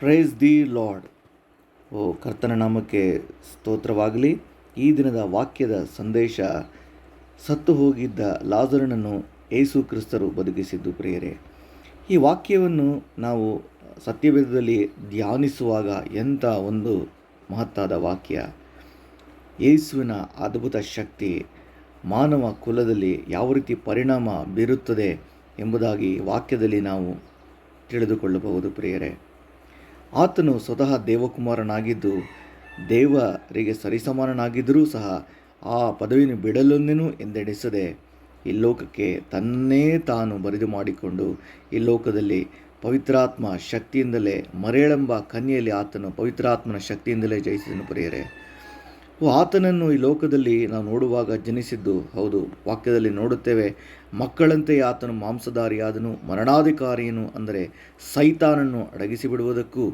Price the lord. ಕರ್ತನ ನಾಮಕ್ಕೆ ಸ್ತೋತ್ರವಾಗಲಿ. ಈ ದಿನದ ವಾಕ್ಯದ ಸಂದೇಶ, ಸತ್ತು ಹೋಗಿದ್ದ ಲಾಜರನನ್ನು ಯೇಸು ಕ್ರಿಸ್ತರು ಬದುಕಿಸಿದ್ದು. ಪ್ರಿಯರೇ, ಈ ವಾಕ್ಯವನ್ನು ನಾವು ಸತ್ಯವೇದದಲ್ಲಿ ಧ್ಯಾನಿಸುವಾಗ ಎಂಥ ಒಂದು ಮಹತ್ತಾದ ವಾಕ್ಯ. ಯೇಸುವಿನ ಅದ್ಭುತ ಶಕ್ತಿ ಮಾನವ ಕುಲದಲ್ಲಿ ಯಾವ ರೀತಿ ಪರಿಣಾಮ ಬೀರುತ್ತದೆ ಎಂಬುದಾಗಿ ವಾಕ್ಯದಲ್ಲಿ ನಾವು ತಿಳಿದುಕೊಳ್ಳಬಹುದು. ಪ್ರಿಯರೇ, ಆತನು ಸ್ವತಃ ದೇವಕುಮಾರನಾಗಿದ್ದು ದೇವರಿಗೆ ಸರಿಸಮಾನನಾಗಿದ್ದರೂ ಸಹ ಆ ಪದವಿಯನ್ನು ಬಿಡಲೊಂದೇನು ಎಂದೆಣಿಸದೆ ಈ ಲೋಕಕ್ಕೆ ತನ್ನೇ ತಾನು ಬರಿದು ಮಾಡಿಕೊಂಡು ಈ ಲೋಕದಲ್ಲಿ ಪವಿತ್ರಾತ್ಮ ಶಕ್ತಿಯಿಂದಲೇ ಮರೆಯಳೆಂಬ ಕನ್ಯೆಯಲ್ಲಿ ಆತನು ಪವಿತ್ರಾತ್ಮನ ಶಕ್ತಿಯಿಂದಲೇ ಜಯಿಸಿದನು. ಪ್ರಿಯರೇ, ಆತನನ್ನು ಈ ಲೋಕದಲ್ಲಿ ನಾವು ನೋಡುವಾಗ ಜನಿಸಿದ್ದು ಹೌದು. ವಾಕ್ಯದಲ್ಲಿ ನೋಡುತ್ತೇವೆ, ಮಕ್ಕಳಂತೆ ಆತನು ಮಾಂಸಧಾರಿಯಾದನು, ಮರಣಾಧಿಕಾರಿಯನು ಅಂದರೆ ಸೈತಾನನ್ನು ಅಡಗಿಸಿಬಿಡುವುದಕ್ಕೂ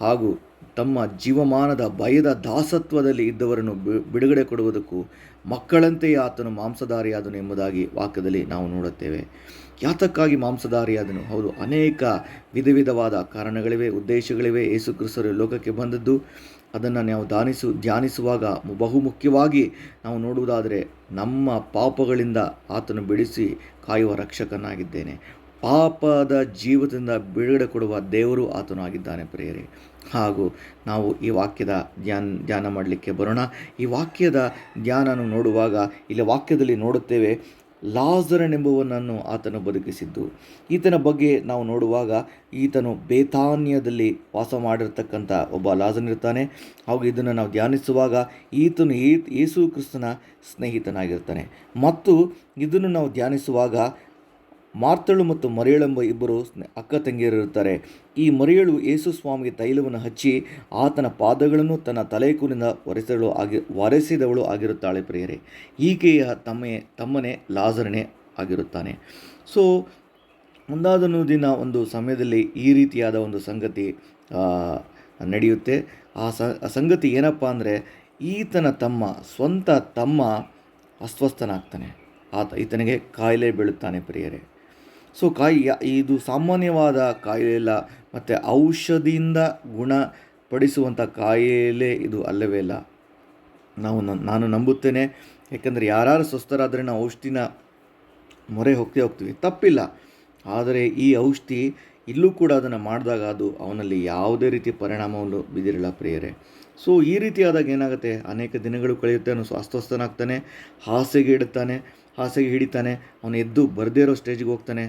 ಹಾಗೂ ತಮ್ಮ ಜೀವಮಾನದ ಭಯದ ದಾಸತ್ವದಲ್ಲಿ ಇದ್ದವರನ್ನು ಬಿಡುಗಡೆ ಕೊಡುವುದಕ್ಕೂ ಮಕ್ಕಳಂತೆಯೇ ಆತನು ಮಾಂಸಧಾರಿಯಾದನು ಎಂಬುದಾಗಿ ವಾಕ್ಯದಲ್ಲಿ ನಾವು ನೋಡುತ್ತೇವೆ. ಯಾತಕ್ಕಾಗಿ ಮಾಂಸಧಾರಿಯಾದನು? ಹೌದು, ಅನೇಕ ವಿಧವಾದ ಕಾರಣಗಳಿವೆ, ಉದ್ದೇಶಗಳಿವೆ. ಯೇಸು ಕ್ರಿಸ್ತರು ಲೋಕಕ್ಕೆ ಬಂದದ್ದು ಅದನ್ನು ನಾವು ಧ್ಯಾನಿಸುವಾಗ ಬಹುಮುಖ್ಯವಾಗಿ ನಾವು ನೋಡುವುದಾದರೆ ನಮ್ಮ ಪಾಪಗಳಿಂದ ಆತನು ಬಿಡಿಸಿ ಕಾಯುವ ರಕ್ಷಕನಾಗಿದ್ದೇನೆ. ಪಾಪದ ಜೀವದಿಂದ ಬಿಡುಗಡೆ ಕೊಡುವ ದೇವರು ಆತನು ಆಗಿದ್ದಾನೆ. ಪ್ರಿಯರೇ, ಹಾಗೂ ನಾವು ಈ ವಾಕ್ಯದ ಧ್ಯಾನ ಮಾಡಲಿಕ್ಕೆ ಬರೋಣ. ಈ ವಾಕ್ಯದ ಧ್ಯಾನ ನೋಡುವಾಗ ಇಲ್ಲಿ ವಾಕ್ಯದಲ್ಲಿ ನೋಡುತ್ತೇವೆ, ಲಾಜರನೆಂಬುವನನ್ನು ಆತನು ಬದುಕಿಸಿದ್ದು. ಈತನ ಬಗ್ಗೆ ನಾವು ನೋಡುವಾಗ ಈತನು ಬೇತಾನ್ಯದಲ್ಲಿ ವಾಸ ಮಾಡಿರ್ತಕ್ಕಂಥ ಒಬ್ಬ ಲಾಜರನಿರ್ತಾನೆ. ಹಾಗೂ ಇದನ್ನು ನಾವು ಧ್ಯಾನಿಸುವಾಗ ಈತನು ಯೇಸು ಕ್ರಿಸ್ತನ ಸ್ನೇಹಿತನಾಗಿರ್ತಾನೆ. ಮತ್ತು ಇದನ್ನು ನಾವು ಧ್ಯಾನಿಸುವಾಗ ಮಾರ್ತಳು ಮತ್ತು ಮರಿಯಳೆಂಬ ಇಬ್ಬರು ಅಕ್ಕ ತಂಗಿಯರಿರುತ್ತಾರೆ. ಈ ಮರಿಯಳು ಯೇಸು ಸ್ವಾಮಿಗೆ ತೈಲವನ್ನು ಹಚ್ಚಿ ಆತನ ಪಾದಗಳನ್ನು ತನ್ನ ತಲೆಕೂಲಿಂದ ಒರೆಸಿದವಳು ಆಗಿರುತ್ತಾಳೆ. ಪ್ರಿಯರೇ, ಈಕೆಯ ತಮ್ಮನೇ ಲಾಜರನೇ ಆಗಿರುತ್ತಾನೆ. ಸೊ ಒಂದಾದನು ದಿನ ಒಂದು ಸಮಯದಲ್ಲಿ ಈ ರೀತಿಯಾದ ಒಂದು ಸಂಗತಿ ನಡೆಯುತ್ತೆ. ಆ ಸಂಗತಿ ಏನಪ್ಪ ಅಂದರೆ, ಈತನ ಸ್ವಂತ ತಮ್ಮ ಅಸ್ವಸ್ಥನಾಗ್ತಾನೆ. ಈತನಿಗೆ ಕಾಯಿಲೆ ಬೀಳುತ್ತಾನೆ. ಪ್ರಿಯರೇ, ಸೊ ಇದು ಸಾಮಾನ್ಯವಾದ ಕಾಯಿಲೆ ಇಲ್ಲ, ಮತ್ತು ಔಷಧಿಯಿಂದ ಗುಣಪಡಿಸುವಂಥ ಕಾಯಿಲೆ ಇದು ಅಲ್ಲವೇ ಇಲ್ಲ. ನಾನು ನಂಬುತ್ತೇನೆ. ಯಾಕೆಂದರೆ ಯಾರು ಸ್ವಸ್ಥರಾದರೆ ನಾವು ಔಷಧಿನ ಮೊರೆ ಹೋಗ್ತೀವಿ, ತಪ್ಪಿಲ್ಲ. ಆದರೆ ಈ ಔಷಧಿ ಇಲ್ಲೂ ಕೂಡ ಅದನ್ನು ಮಾಡಿದಾಗ ಅದು ಅವನಲ್ಲಿ ಯಾವುದೇ ರೀತಿ ಪರಿಣಾಮವನ್ನು ಬಿದ್ದಿರಲ್ಲ. ಪ್ರಿಯರೇ, ಸೊ ಈ ರೀತಿಯಾದಾಗ ಏನಾಗುತ್ತೆ, ಅನೇಕ ದಿನಗಳು ಕಳೆಯುತ್ತೆ, ಅವನು ಅಸ್ವಸ್ಥನಾಗ್ತಾನೆ, ಹಾಸಿಗೆ ಹಿಡಿತಾನೆ, ಅವನು ಎದ್ದು ಬರದೇ ಇರೋ ಸ್ಟೇಜಿಗೆ ಹೋಗ್ತಾನೆ.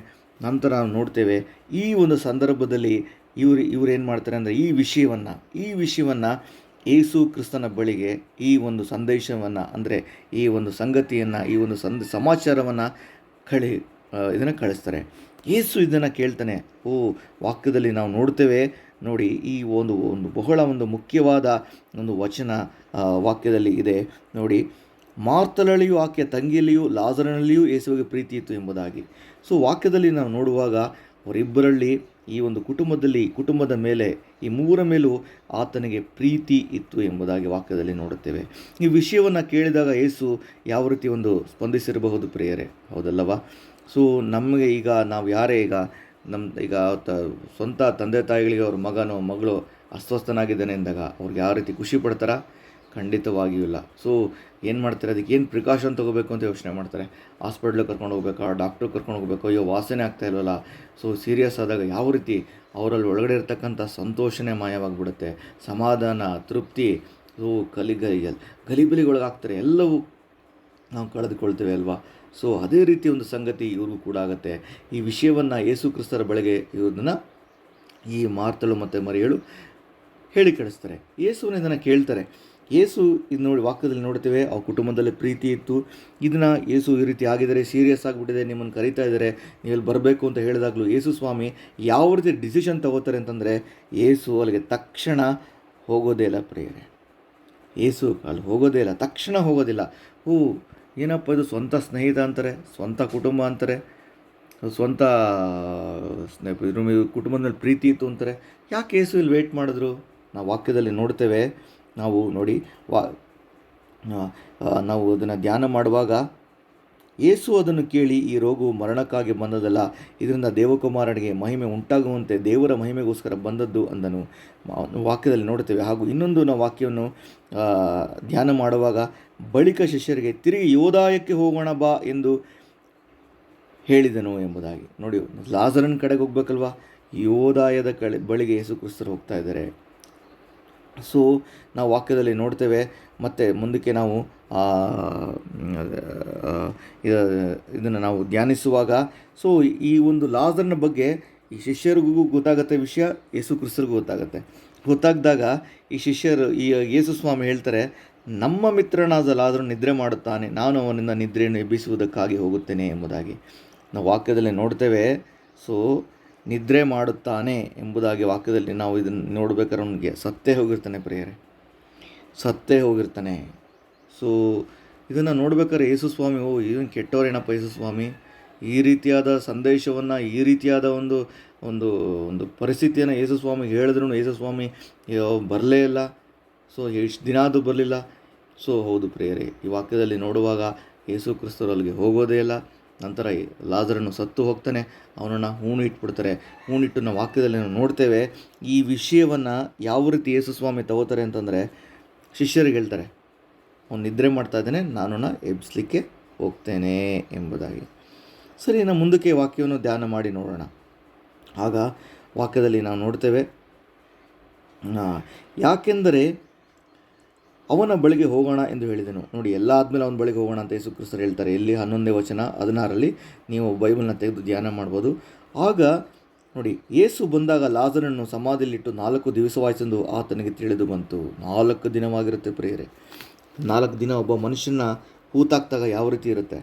ನಂತರ ನಾವು ನೋಡ್ತೇವೆ, ಈ ಒಂದು ಸಂದರ್ಭದಲ್ಲಿ ಇವರು ಏನು ಮಾಡ್ತಾರೆ ಅಂದರೆ, ಈ ವಿಷಯವನ್ನು ಯೇಸು ಕ್ರಿಸ್ತನ ಬಳಿಗೆ ಈ ಒಂದು ಸಂದೇಶವನ್ನು ಅಂದರೆ ಈ ಒಂದು ಸಂಗತಿಯನ್ನು ಈ ಒಂದು ಸಮಾಚಾರವನ್ನು ಇದನ್ನು ಕಳಿಸ್ತಾರೆ. ಯೇಸು ಇದನ್ನು ಕೇಳ್ತಾನೆ. ವಾಕ್ಯದಲ್ಲಿ ನಾವು ನೋಡ್ತೇವೆ ನೋಡಿ, ಈ ಒಂದು ಬಹಳ ಮುಖ್ಯವಾದ ಒಂದು ವಚನ ವಾಕ್ಯದಲ್ಲಿ ಇದೆ ನೋಡಿ, ಮಾರ್ತಳಲ್ಲಿಯೂ ಆಕೆಯ ತಂಗಿಯಲ್ಲಿಯೂ ಲಾಜರನಲ್ಲಿಯೂ ಯೇಸುವಿಗೆ ಪ್ರೀತಿ ಇತ್ತು ಎಂಬುದಾಗಿ. ಸೊ ವಾಕ್ಯದಲ್ಲಿ ನಾವು ನೋಡುವಾಗ ಅವರಿಬ್ಬರಲ್ಲಿ ಈ ಒಂದು ಕುಟುಂಬದ ಮೇಲೆ ಈ ಮೂವರ ಮೇಲೂ ಆತನಿಗೆ ಪ್ರೀತಿ ಇತ್ತು ಎಂಬುದಾಗಿ ವಾಕ್ಯದಲ್ಲಿ ನೋಡುತ್ತೇವೆ. ಈ ವಿಷಯವನ್ನು ಕೇಳಿದಾಗ ಯೇಸು ಯಾವ ರೀತಿ ಸ್ಪಂದಿಸಿರಬಹುದು ಪ್ರಿಯರೇ, ಹೌದಲ್ಲವಾ? ಸೊ ನಮಗೆ ನಾವು ಯಾರೇ ಈಗ ಸ್ವಂತ ತಂದೆ ತಾಯಿಗಳಿಗೆ ಅವ್ರ ಮಗಳು ಅಸ್ವಸ್ಥನಾಗಿದ್ದಾನೆ ಎಂದಾಗ ಅವ್ರಿಗೆ ಯಾವ ರೀತಿ ಖುಷಿ ಪಡ್ತಾರಾ? ಖಂಡಿತವಾಗಿಯೂ ಇಲ್ಲ. ಸೊ ಏನು ಮಾಡ್ತಾರೆ, ಅದಕ್ಕೆ ಏನು ಪ್ರಿಕಾಷನ್ ತೊಗೋಬೇಕು ಅಂತ ಯೋಚನೆ ಮಾಡ್ತಾರೆ. ಹಾಸ್ಪಿಟ್ಲಿಗೆ ಕರ್ಕೊಂಡು ಹೋಗ್ಬೇಕಾ, ಡಾಕ್ಟ್ರಿಗೆ ಕರ್ಕೊಂಡು ಹೋಗ್ಬೇಕು, ಅಯ್ಯೋ ವಾಸನೆ ಆಗ್ತಾ ಇಲ್ವಲ್ಲ. ಸೊ ಸೀರಿಯಸ್ ಆದಾಗ ಯಾವ ರೀತಿ ಅವರಲ್ಲಿ ಒಳಗಡೆ ಇರ್ತಕ್ಕಂಥ ಸಂತೋಷನೇ ಮಾಯವಾಗಿಬಿಡುತ್ತೆ, ಸಮಾಧಾನ, ತೃಪ್ತಿ, ಗಲಿಬಿಲಿಗೊಳಗಾಗ್ತಾರೆ, ಎಲ್ಲವೂ ನಾವು ಕಳೆದುಕೊಳ್ತೇವೆ ಅಲ್ವಾ? ಸೊ ಅದೇ ರೀತಿ ಒಂದು ಸಂಗತಿ ಇವ್ರಿಗೂ ಕೂಡ ಆಗುತ್ತೆ. ಈ ವಿಷಯವನ್ನು ಯೇಸು ಕ್ರಿಸ್ತರ ಬಳಿಗೆ ಇದನ್ನು ಈ ಮಾರ್ತಳು ಮತ್ತು ಮರಿಯಳು ಹೇಳಿ ಕಳಿಸ್ತಾರೆ. ಯೇಸುವನ್ನು ಇದನ್ನು ಕೇಳ್ತಾರೆ. ಯೇಸು ಇದು ವಾಕ್ಯದಲ್ಲಿ ನೋಡ್ತೇವೆ, ಆ ಕುಟುಂಬದಲ್ಲಿ ಪ್ರೀತಿ ಇತ್ತು. ಇದನ್ನು ಯೇಸು ಈ ರೀತಿ ಆಗಿದ್ದಾರೆ, ಸೀರಿಯಸ್ ಆಗಿಬಿಟ್ಟಿದೆ, ನಿಮ್ಮನ್ನು ಕರೀತಾ ಇದ್ದಾರೆ, ನೀವಲ್ಲಿ ಬರಬೇಕು ಅಂತ ಹೇಳಿದಾಗಲೂ ಯೇಸು ಸ್ವಾಮಿ ಯಾವ ರೀತಿ ಡಿಸಿಷನ್ ತಗೋತಾರೆ ಅಂತಂದರೆ, ಯೇಸು ಅಲ್ಲಿಗೆ ತಕ್ಷಣ ಹೋಗೋದೇ ಇಲ್ಲ. ಪ್ರಿಯರೇ, ಯೇಸು ಅಲ್ಲಿ ಹೋಗೋದೇ ಇಲ್ಲ, ತಕ್ಷಣ ಹೋಗೋದಿಲ್ಲ. ಏನಪ್ಪ ಇದು, ಸ್ವಂತ ಸ್ನೇಹಿತ ಅಂತಾರೆ, ಸ್ವಂತ ಕುಟುಂಬ ಅಂತಾರೆ, ಸ್ವಂತ ಕುಟುಂಬದ ಮೇಲೆ ಪ್ರೀತಿ ಇತ್ತು ಅಂತಾರೆ. ಯಾಕೆ ಯೇಸು ಇಲ್ಲಿ ವೇಟ್ ಮಾಡಿದ್ರು? ನಾವು ವಾಕ್ಯದಲ್ಲಿ ನೋಡ್ತೇವೆ. ನಾವು ನೋಡಿ ನಾವು ಅದನ್ನು ಧ್ಯಾನ ಮಾಡುವಾಗ ಯೇಸು ಅದನ್ನು ಕೇಳಿ, ಈ ರೋಗವು ಮರಣಕ್ಕಾಗಿ ಬಂದದಲ್ಲ, ಇದರಿಂದ ದೇವಕುಮಾರನಿಗೆ ಮಹಿಮೆ ಉಂಟಾಗುವಂತೆ ದೇವರ ಮಹಿಮೆಗೋಸ್ಕರ ಬಂದದ್ದು ಅಂದನು. ವಾಕ್ಯದಲ್ಲಿ ನೋಡ್ತೇವೆ. ಹಾಗೂ ಇನ್ನೊಂದು ನಾವು ವಾಕ್ಯವನ್ನು ಧ್ಯಾನ ಮಾಡುವಾಗ, ಬಳಿಕ ಶಿಷ್ಯರಿಗೆ ತಿರುಗಿ ಯೋದಾಯಕ್ಕೆ ಹೋಗೋಣ ಬಾ ಎಂದು ಹೇಳಿದನು ಎಂಬುದಾಗಿ. ನೋಡಿ, ಲಾಜರನ ಕಡೆಗೆ ಹೋಗ್ಬೇಕಲ್ವಾ, ಯೋದಾಯದ ಬಳಿಗೆ ಯೇಸು ಕ್ರಿಸ್ತರು ಹೋಗ್ತಾ ಇದ್ದಾರೆ. ಸೊ ನಾವು ವಾಕ್ಯದಲ್ಲಿ ನೋಡ್ತೇವೆ. ಮತ್ತು ಮುಂದಕ್ಕೆ ನಾವು ಇದನ್ನು ನಾವು ಧ್ಯಾನಿಸುವಾಗ, ಸೊ ಈ ಒಂದು ಲಾಜರನ ಬಗ್ಗೆ ಈ ಶಿಷ್ಯರಿಗೂ ಗೊತ್ತಾಗುತ್ತೆ ವಿಷಯ, ಯೇಸು ಕ್ರಿಸ್ತರಿಗೂ ಗೊತ್ತಾಗದಾಗ ಈ ಶಿಷ್ಯರು, ಈ ಯೇಸು ಸ್ವಾಮಿ ಹೇಳ್ತಾರೆ, ನಮ್ಮ ಮಿತ್ರನಾದ ಲಾಜರನು ನಿದ್ರೆ ಮಾಡುತ್ತಾನೆ, ನಾನು ಅವನಿಂದ ನಿದ್ರೆಯನ್ನು ಎಬ್ಬಿಸುವುದಕ್ಕಾಗಿ ಹೋಗುತ್ತೇನೆ ಎಂಬುದಾಗಿ ನಾವು ವಾಕ್ಯದಲ್ಲಿ ನೋಡ್ತೇವೆ. ಸೊ ನಿದ್ರೆ ಮಾಡುತ್ತಾನೆ ಎಂಬುದಾಗಿ ವಾಕ್ಯದಲ್ಲಿ ನಾವು ಇದನ್ನು ನೋಡ್ಬೇಕಾದ್ರೆ ಅವನಿಗೆ ಸತ್ತೇ ಹೋಗಿರ್ತಾನೆ ಪ್ರಿಯರೇ, ಸತ್ತೇ ಹೋಗಿರ್ತಾನೆ. ಸೊ ಇದನ್ನು ನೋಡ್ಬೇಕಾದ್ರೆ ಯೇಸು ಸ್ವಾಮಿ, ಏನು ಕೆಟ್ಟವರೇನಪ್ಪ ಯೇಸು ಸ್ವಾಮಿ, ಈ ರೀತಿಯಾದ ಸಂದೇಶವನ್ನು, ಈ ರೀತಿಯಾದ ಒಂದು ಒಂದು ಒಂದು ಪರಿಸ್ಥಿತಿಯನ್ನು ಯೇಸು ಸ್ವಾಮಿ ಹೇಳಿದ್ರು ಯೇಸು ಸ್ವಾಮಿ ಬರಲೇ ಇಲ್ಲ. ಸೊ ಎಷ್ಟು ದಿನ ಅದು ಬರಲಿಲ್ಲ. ಸೊ ಹೌದು ಪ್ರಿಯರೇ, ಈ ವಾಕ್ಯದಲ್ಲಿ ನೋಡುವಾಗ ಯೇಸು ಕ್ರಿಸ್ತರು ಅಲ್ಲಿಗೆ ಹೋಗೋದೇ ಇಲ್ಲ. ನಂತರ ಲಾಜರನು ಸತ್ತು ಹೋಗ್ತಾನೆ, ಅವನನ್ನು ಹೂಣು ಇಟ್ಬಿಡ್ತಾರೆ. ಹೂಣಿಟ್ಟು ನಾವು ವಾಕ್ಯದಲ್ಲಿ ನಾವು ನೋಡ್ತೇವೆ. ಈ ವಿಷಯವನ್ನು ಯಾವ ರೀತಿ ಯೇಸು ಸ್ವಾಮಿ ತಗೋತಾರೆ ಅಂತಂದರೆ, ಶಿಷ್ಯರಿಗೆ ಹೇಳ್ತಾರೆ, ಅವನು ನಿದ್ರೆ ಮಾಡ್ತಾ ಇದ್ದಾನೆ, ನಾನು ಎಬ್ಬಿಸ್ಲಿಕ್ಕೆ ಹೋಗ್ತೇನೆ ಎಂಬುದಾಗಿ. ಸರಿ, ನಾವು ಮುಂದಕ್ಕೆ ವಾಕ್ಯವನ್ನು ಧ್ಯಾನ ಮಾಡಿ ನೋಡೋಣ. ಆಗ ವಾಕ್ಯದಲ್ಲಿ ನಾವು ನೋಡ್ತೇವೆ, ಯಾಕೆಂದರೆ ಅವನ ಬಳಿಗೆ ಹೋಗೋಣ ಎಂದು ಹೇಳಿದನು. ನೋಡಿ, ಎಲ್ಲ ಆದಮೇಲೆ ಅವನ ಬಳಿಗೆ ಹೋಗೋಣ ಅಂತ ಯೇಸು ಕ್ರಿಸ್ತರು ಹೇಳ್ತಾರೆ. ಇಲ್ಲಿ 11ನೇ ವಚನ 16ರಲ್ಲಿ ನೀವು ಬೈಬಲ್ನ ತೆಗೆದು ಧ್ಯಾನ ಮಾಡ್ಬೋದು. ಆಗ ನೋಡಿ, ಯೇಸು ಬಂದಾಗ ಲಾಜರನನ್ನು ಸಮಾಧಿಯಲ್ಲಿಟ್ಟು 4 ದಿವಸವಾಯಿತೆಂದು ಆತನಿಗೆ ತಿಳಿದು ಬಂತು. 4 ದಿನವಾಗಿರುತ್ತೆ ಪ್ರಿಯರೇ. 4 ದಿನ ಒಬ್ಬ ಮನುಷ್ಯನ ಹೂತಾಕ್ತಾಗ ಯಾವ ರೀತಿ ಇರುತ್ತೆ?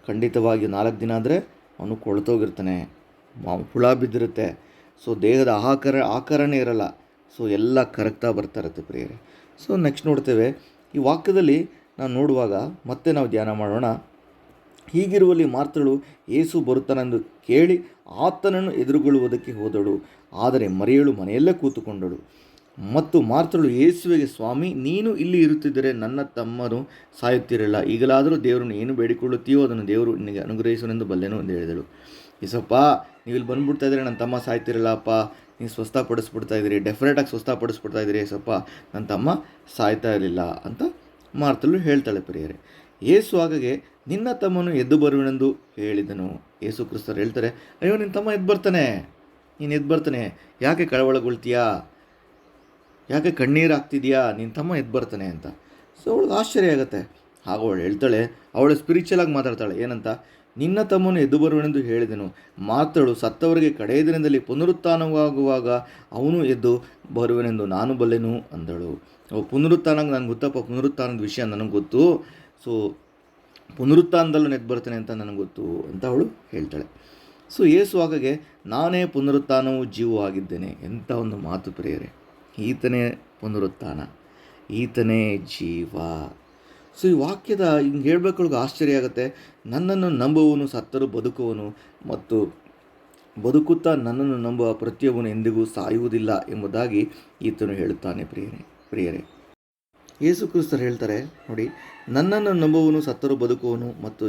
ಖಂಡಿತವಾಗಿ 4 ದಿನ ಆದರೆ ಅವನು ಕೊಳ್ತೋಗಿರ್ತಾನೆ, ಹುಳ ಬಿದ್ದಿರುತ್ತೆ. ಸೊ ದೇಹದ ಆಕಾರನೇ ಇರಲ್ಲ. ಸೊ ಎಲ್ಲ ಕರಗ್ತಾ ಬರ್ತಾ ಇರುತ್ತೆ ಪ್ರಿಯರೇ. ಸೊ ನೆಕ್ಸ್ಟ್ ನೋಡ್ತೇವೆ, ಈ ವಾಕ್ಯದಲ್ಲಿ ನಾವು ನೋಡುವಾಗ ಮತ್ತೆ ನಾವು ಧ್ಯಾನ ಮಾಡೋಣ. ಹೀಗಿರುವಲ್ಲಿ ಮಾರ್ತಳು ಯೇಸು ಬರುತ್ತಾನೆಂದು ಕೇಳಿ ಆತನನ್ನು ಎದುರುಗೊಳ್ಳುವುದಕ್ಕೆ ಹೋದಳು. ಆದರೆ ಮರಿಯಳು ಮನೆಯಲ್ಲೇ ಕೂತುಕೊಂಡಳು. ಮತ್ತು ಮಾರ್ತಳು ಯೇಸುವಿಗೆ, ಸ್ವಾಮಿ, ನೀನು ಇಲ್ಲಿ ಇರುತ್ತಿದ್ದರೆ ನನ್ನ ತಮ್ಮನು ಸಾಯುತ್ತಿರಲಿಲ್ಲ. ಈಗಲಾದರೂ ದೇವರನ್ನು ಏನು ಬೇಡಿಕೊಳ್ಳುತ್ತೀಯೋ ಅದನ್ನು ದೇವರು ನಿನಗೆ ಅನುಗ್ರಹಿಸುವನೆಂದು ಬಲ್ಲೆನು ಎಂದು ಹೇಳಿದಳು. ಈಸಪ್ಪ, ನೀವು ಇಲ್ಲಿ ಬಂದುಬಿಡ್ತಾ ಇದ್ದೀರಿ, ನನ್ನ ತಮ್ಮ ಸಾಯ್ತಿರಲ್ಲಪ್ಪ, ನೀವು ಸ್ವಸ್ಥಪಡಿಸ್ಬಿಡ್ತಾ ಇದ್ದೀರಿ, ಡೆಫಿನೆಟಾಗಿ ಸ್ವಸ್ಥಪಡಿಸ್ಬಿಡ್ತಾ ಇದ್ದೀರಿ ಏಸಪ್ಪ, ನನ್ನ ತಮ್ಮ ಸಾಯ್ತಾ ಇರಲಿಲ್ಲ ಅಂತ ಮಾರ್ತಳು ಹೇಳ್ತಾಳೆ ಪ್ರಿಯರೇ. ಯೇಸು ಹಾಗಾಗಿ ನಿನ್ನ ತಮ್ಮನು ಎದ್ದು ಬರುವನೆಂದು ಹೇಳಿದನು. ಯೇಸು ಕ್ರಿಸ್ತರು ಹೇಳ್ತಾರೆ, ಅಯ್ಯೋ ನಿನ್ನ ತಮ್ಮ ಎದ್ದು ಬರ್ತಾನೆ, ನೀನು ಎದ್ದು ಬರ್ತಾನೆ, ಯಾಕೆ ಕಳವಳಗೊಳ್ತೀಯಾ, ಯಾಕೆ ಕಣ್ಣೀರು ಹಾಕ್ತಿದ್ಯಾ, ನಿನ್ನ ತಮ್ಮ ಎದ್ದು ಬರ್ತಾನೆ ಅಂತ. ಸೊ ಅವಳಿಗೆ ಆಶ್ಚರ್ಯ ಆಗುತ್ತೆ. ಆಗ ಅವಳು ಹೇಳ್ತಾಳೆ, ಅವಳು ಸ್ಪಿರಿಚುವಲಾಗಿ ಮಾತಾಡ್ತಾಳೆ, ಏನಂತ, ನಿನ್ನ ತಮ್ಮನು ಎದ್ದು ಬರುವನೆಂದು ಹೇಳಿದನು. ಮಾತಳು ಸತ್ತವರಿಗೆ ಕಡೆಯ ದಿನದಲ್ಲಿ ಪುನರುತ್ಥಾನವಾಗುವಾಗ ಅವನು ಎದ್ದು ಬರುವನೆಂದು ನಾನು ಬಲ್ಲೆನು ಅಂದಳು. ಪುನರುತ್ಥಾನ ನನಗೆ ಗೊತ್ತಪ್ಪ, ಪುನರುತ್ಥಾನದ ವಿಷಯ ನನಗೆ ಗೊತ್ತು. ಸೊ ಪುನರುತ್ಥಾನದಲ್ಲೂ ಎದ್ದು ಬರ್ತಾನೆ ಅಂತ ನನಗೆ ಗೊತ್ತು ಅಂತ ಅವಳು ಹೇಳ್ತಾಳೆ. ಸೊ ಯೇಸು ಹಾಗಾಗಿ ನಾನೇ ಪುನರುತ್ಥಾನವೂ ಜೀವವೂ ಆಗಿದ್ದೇನೆ. ಎಂಥ ಒಂದು ಮಾತು ಪ್ರಿಯರೇ, ಈತನೇ ಪುನರುತ್ಥಾನ, ಈತನೇ ಜೀವ. ಸೊ ಈ ವಾಕ್ಯದ ಹಿಂಗೆ ಹೇಳ್ಬೇಕೊಳಗೆ ಆಶ್ಚರ್ಯ ಆಗುತ್ತೆ. ನನ್ನನ್ನು ನಂಬುವವನು ಸತ್ತರೂ ಬದುಕುವನು, ಮತ್ತು ಬದುಕುತ್ತಾ ನನ್ನನ್ನು ನಂಬುವ ಪ್ರತಿಯೊಬ್ಬನು ಎಂದಿಗೂ ಸಾಯುವುದಿಲ್ಲ ಎಂಬುದಾಗಿ ಈತನು ಹೇಳುತ್ತಾನೆ ಪ್ರಿಯರೇ. ಯೇಸು ಕ್ರಿಸ್ತರು ಹೇಳ್ತಾರೆ ನೋಡಿ, ನನ್ನನ್ನು ನಂಬುವವನು ಸತ್ತರೂ ಬದುಕುವನು, ಮತ್ತು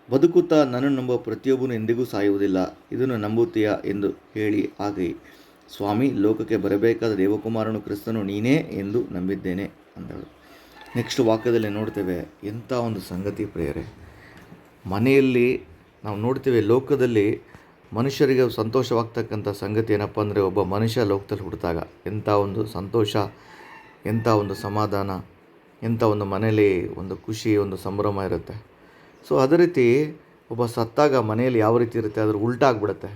ಬದುಕುತ್ತಾ ನನ್ನನ್ನು ನಂಬುವ ಪ್ರತಿಯೊಬ್ಬನು ಎಂದಿಗೂ ಸಾಯುವುದಿಲ್ಲ. ಇದನ್ನು ನಂಬುತ್ತೀಯಾ ಎಂದು ಹೇಳಿ, ಹಾಗೆ ಸ್ವಾಮಿ, ಲೋಕಕ್ಕೆ ಬರಬೇಕಾದ ದೇವಕುಮಾರನು ಕ್ರಿಸ್ತನು ನೀನೇ ಎಂದು ನಂಬಿದ್ದೇನೆ ಅಂದಳು. ನೆಕ್ಸ್ಟ್ ವಾಕ್ಯದಲ್ಲಿ ನೋಡ್ತೇವೆ, ಎಂಥ ಒಂದು ಸಂಗತಿ ಪ್ರಿಯರೇ. ಮನೆಯಲ್ಲಿ ನಾವು ನೋಡ್ತೇವೆ, ಲೋಕದಲ್ಲಿ ಮನುಷ್ಯರಿಗೆ ಸಂತೋಷವಾಗ್ತಕ್ಕಂಥ ಸಂಗತಿ ಏನಪ್ಪ ಅಂದರೆ, ಒಬ್ಬ ಮನುಷ್ಯ ಲೋಕದಲ್ಲಿ ಹುಟ್ಟಿದಾಗ ಎಂಥ ಒಂದು ಸಂತೋಷ, ಎಂಥ ಒಂದು ಸಮಾಧಾನ, ಎಂಥ ಒಂದು ಮನೆಯಲ್ಲಿ ಒಂದು ಖುಷಿ, ಒಂದು ಸಂಭ್ರಮ ಇರುತ್ತೆ. ಸೊ ಅದೇ ರೀತಿ ಒಬ್ಬ ಸತ್ತಾಗ ಮನೆಯಲ್ಲಿ ಯಾವ ರೀತಿ ಇರುತ್ತೆ, ಅದ್ರ ಉಲ್ಟಾಗ್ಬಿಡುತ್ತೆ.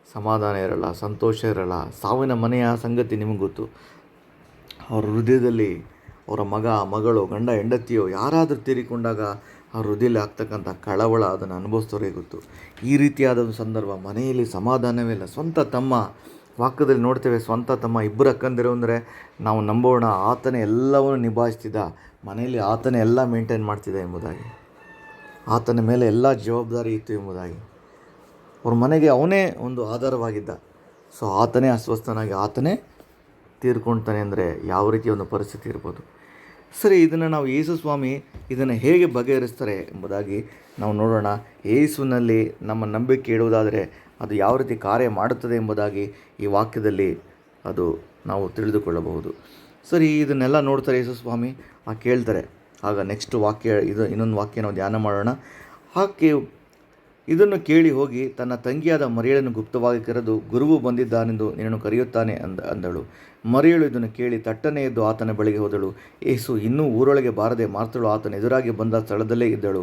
ಸಮಾಧಾನ ಇರಲ್ಲ, ಸಂತೋಷ ಇರಲ್ಲ. ಸಾವಿನ ಮನೆಯ ಸಂಗತಿ ನಿಮಗೆ ಗೊತ್ತು. ಅವ್ರ ಹೃದಯದಲ್ಲಿ ಅವರ ಮಗ, ಮಗಳು, ಗಂಡ, ಹೆಂಡತಿಯೋ ಯಾರಾದರೂ ತೀರಿಕೊಂಡಾಗ ಅವ್ರ ಹೃದಯದಲ್ಲಿ ಆಗ್ತಕ್ಕಂಥ ಕಳವಳ, ಅದನ್ನು ಅನುಭವಿಸೋರಿಗೆ ಗೊತ್ತು. ಈ ರೀತಿಯಾದ ಒಂದು ಸಂದರ್ಭ, ಮನೆಯಲ್ಲಿ ಸಮಾಧಾನವೇ ಇಲ್ಲ. ಸ್ವಂತ ತಮ್ಮ, ವಾಕ್ಯದಲ್ಲಿ ನೋಡ್ತೇವೆ, ಸ್ವಂತ ತಮ್ಮ, ಇಬ್ಬರು ಅಕ್ಕಂದಿರು ಅಂದರೆ ನಾವು ನಂಬೋಣ, ಆತನೇ ಎಲ್ಲವನ್ನು ನಿಭಾಯಿಸ್ತಿದ್ದ, ಮನೆಯಲ್ಲಿ ಆತನೇ ಎಲ್ಲ ಮೇಂಟೈನ್ ಮಾಡ್ತಿದ್ದ ಎಂಬುದಾಗಿ, ಆತನ ಮೇಲೆ ಎಲ್ಲ ಜವಾಬ್ದಾರಿ ಇತ್ತು ಎಂಬುದಾಗಿ. ಅವ್ರ ಮನೆಗೆ ಅವನೇ ಒಂದು ಆಧಾರವಾಗಿದ್ದ. ಸೊ ಆತನೇ ಅಸ್ವಸ್ಥನಾಗಿ ಆತನೇ ತೀರ್ಕೊಳ್ತಾನೆ ಅಂದರೆ ಯಾವ ರೀತಿಯ ಒಂದು ಪರಿಸ್ಥಿತಿ ಇರ್ಬೋದು. ಸರಿ, ಇದನ್ನು ನಾವು ಯೇಸು ಸ್ವಾಮಿ ಇದನ್ನು ಹೇಗೆ ಬಗೆಹರಿಸ್ತಾರೆ ಎಂಬುದಾಗಿ ನಾವು ನೋಡೋಣ. ಯೇಸುವಿನಲ್ಲಿ ನಮ್ಮ ನಂಬಿಕೆ ಇಡುವುದಾದರೆ ಅದು ಯಾವ ರೀತಿ ಕಾರ್ಯ ಮಾಡುತ್ತದೆ ಎಂಬುದಾಗಿ ಈ ವಾಕ್ಯದಲ್ಲಿ ಅದು ನಾವು ತಿಳಿದುಕೊಳ್ಳಬಹುದು. ಸರಿ, ಇದನ್ನೆಲ್ಲ ನೋಡ್ತಾರೆ ಯೇಸು ಸ್ವಾಮಿ, ಕೇಳ್ತಾರೆ. ಆಗ ನೆಕ್ಸ್ಟ್ ವಾಕ್ಯ, ಇನ್ನೊಂದು ವಾಕ್ಯ ನಾವು ಧ್ಯಾನ ಮಾಡೋಣ. ಆಕೆ ಇದನ್ನು ಕೇಳಿ ಹೋಗಿ ತನ್ನ ತಂಗಿಯಾದ ಮರಿಯಳನ್ನು ಗುಪ್ತವಾಗಿ ಕರೆದು, ಗುರುವು ಬಂದಿದ್ದಾನೆಂದು ನಿನ್ನನ್ನು ಕರೆಯುತ್ತಾನೆ ಅಂದಳು. ಮರಿಯಳು ಇದನ್ನು ಕೇಳಿ ತಟ್ಟನೆ ಎದ್ದು ಆತನ ಬಳಿಗೆ ಹೋದಳು. ಯೇಸು ಇನ್ನೂ ಊರೊಳಗೆ ಬಾರದೆ ಮಾರ್ತಳು ಆತನ ಎದುರಾಗಿ ಬಂದ ಸ್ಥಳದಲ್ಲೇ ಇದ್ದಳು.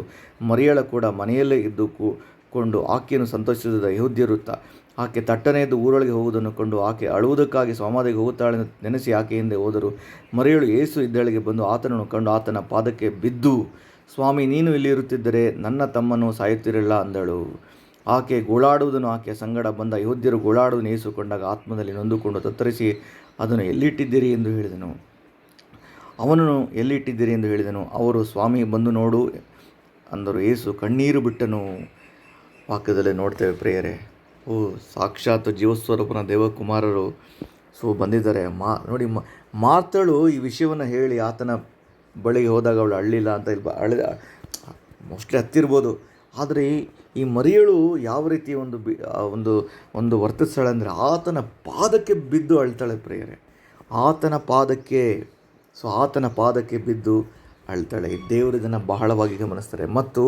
ಮರಿಯಳ ಕೂಡ ಮನೆಯಲ್ಲೇ ಇದ್ದುಕೊಂಡು ಆಕೆಯನ್ನು ಸಂತೋಷಿಸಿದ ಯೆಹೂದ್ಯರು ಆಕೆ ತಟ್ಟನೆ ಎದ್ದು ಊರೊಳಗೆ ಹೋಗುವುದನ್ನು ಕಂಡು ಆಕೆ ಅಳುವುದಕ್ಕಾಗಿ ಸಮಾಧಿಗೆ ಹೋಗುತ್ತಾಳೆಂದು ನೆನೆಸಿ ಆಕೆ ಹಿಂದೆ ಹೋದರು. ಮರಿಯಳು ಯೇಸು ಇದ್ದಳಿಗೆ ಬಂದು ಆತನನ್ನು ಕಂಡು ಆತನ ಪಾದಕ್ಕೆ ಬಿದ್ದು, ಸ್ವಾಮಿ, ನೀನು ಇಲ್ಲಿ ಇರುತ್ತಿದ್ದರೆ ನನ್ನ ತಮ್ಮನು ಸಾಯುತ್ತಿರಲಿಲ್ಲ ಅಂದಳು. ಆಕೆ ಗೋಳಾಡುವುದನ್ನು ಆಕೆಯ ಸಂಗಡ ಬಂದ ಯೆಹೂದ್ಯರು ಗೋಳಾಡುವುದನ್ನು ಯೇಸು ಕಂಡಾಗ ಆತ್ಮದಲ್ಲಿ ನೊಂದುಕೊಂಡು ತತ್ತರಿಸಿ, ಅದನ್ನು ಎಲ್ಲಿಟ್ಟಿದ್ದೀರಿ ಎಂದು ಹೇಳಿದನು. ಅವನನ್ನು ಎಲ್ಲಿಟ್ಟಿದ್ದೀರಿ ಎಂದು ಹೇಳಿದನು. ಅವರು, ಸ್ವಾಮಿ, ಬಂದು ನೋಡು ಅಂದರು. ಯೇಸು ಕಣ್ಣೀರು ಬಿಟ್ಟನು. ವಾಕ್ಯದಲ್ಲಿ ನೋಡ್ತೇವೆ ಪ್ರಿಯರೇ, ಸಾಕ್ಷಾತ್ ಜೀವಸ್ವರೂಪನ ದೇವಕುಮಾರರು ಬಂದಿದ್ದಾರೆ. ನೋಡಿ, ಮಾರ್ತಳು ಈ ವಿಷಯವನ್ನು ಹೇಳಿ ಆತನ ಬಳಿಗೆ ಹೋದಾಗ ಅವಳು ಅಳ್ಳಿಲ್ಲ ಅಂತ ಮೋಸ್ಟ್ಲಿ ಹತ್ತಿರ್ಬೋದು. ಆದರೆ ಈ ಮರಿಯಳು ಯಾವ ರೀತಿ ಒಂದು ವರ್ತಿಸ್ತಾಳೆ ಅಂದರೆ ಆತನ ಪಾದಕ್ಕೆ ಬಿದ್ದು ಅಳ್ತಾಳೆ ಪ್ರಿಯರೇ. ಆತನ ಪಾದಕ್ಕೆ ಬಿದ್ದು ಅಳ್ತಾಳೆ. ದೇವರು ಇದನ್ನು ಬಹಳವಾಗಿ ಗಮನಿಸ್ತಾರೆ. ಮತ್ತು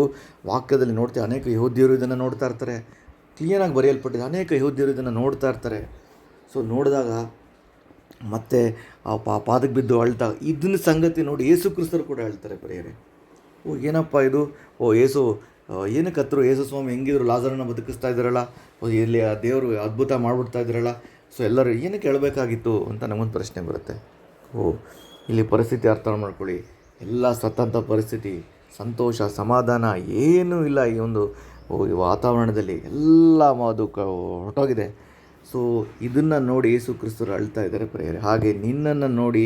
ವಾಕ್ಯದಲ್ಲಿ ನೋಡ್ತೇವೆ, ಅನೇಕ ಯೆಹೂದ್ಯರು ಇದನ್ನು ನೋಡ್ತಾ ಇರ್ತಾರೆ. ಕ್ಲೀನಾಗಿ ಬರೆಯಲ್ಪಟ್ಟಿದೆ, ಅನೇಕ ಯೆಹೂದ್ಯರು ಇದನ್ನು ನೋಡ್ತಾ ಇರ್ತಾರೆ. ನೋಡಿದಾಗ ಮತ್ತೆ ಆ ಪಾದಕ್ಕೆ ಬಿದ್ದು ಅಳ್ತಾ ಇದನ್ನ ಸಂಗತಿ ನೋಡಿ ಯೇಸು ಕ್ರಿಸ್ತರು ಕೂಡ ಹೇಳ್ತಾರೆ ಪ್ರಿಯರೇ. ಏನಪ್ಪ ಇದು, ಯೇಸು ಏನಕ್ಕೆ ಹತ್ರು, ಯೇಸು ಸ್ವಾಮಿ ಹೆಂಗಿದ್ರು, ಲಾಜರನ್ನ ಬದುಕಿಸ್ತಾ ಇದ್ದಾರಲ್ಲ, ಇಲ್ಲಿ ದೇವರು ಅದ್ಭುತ ಮಾಡಿಬಿಡ್ತಾ ಇದ್ದಾರಲ್ಲ, ಎಲ್ಲರೂ ಏನಕ್ಕೆ ಹೇಳಬೇಕಾಗಿತ್ತು ಅಂತ ನಮಗೊಂದು ಪ್ರಶ್ನೆ ಬರುತ್ತೆ. ಇಲ್ಲಿ ಪರಿಸ್ಥಿತಿ ಅರ್ಥ ಮಾಡ್ಕೊಳ್ಳಿ. ಎಲ್ಲ ಸತ್ತಂಥ ಪರಿಸ್ಥಿತಿ, ಸಂತೋಷ, ಸಮಾಧಾನ ಏನೂ ಇಲ್ಲ ಈ ಒಂದು ವಾತಾವರಣದಲ್ಲಿ. ಎಲ್ಲ ಅದು ಹೊರಟೋಗಿದೆ. ಇದನ್ನು ನೋಡಿ ಯೇಸು ಕ್ರಿಸ್ತರು ಅಳ್ತಾ ಇದ್ದಾರೆ ಪ್ರಿಯರೇ. ಹಾಗೆ ನಿನ್ನನ್ನು ನೋಡಿ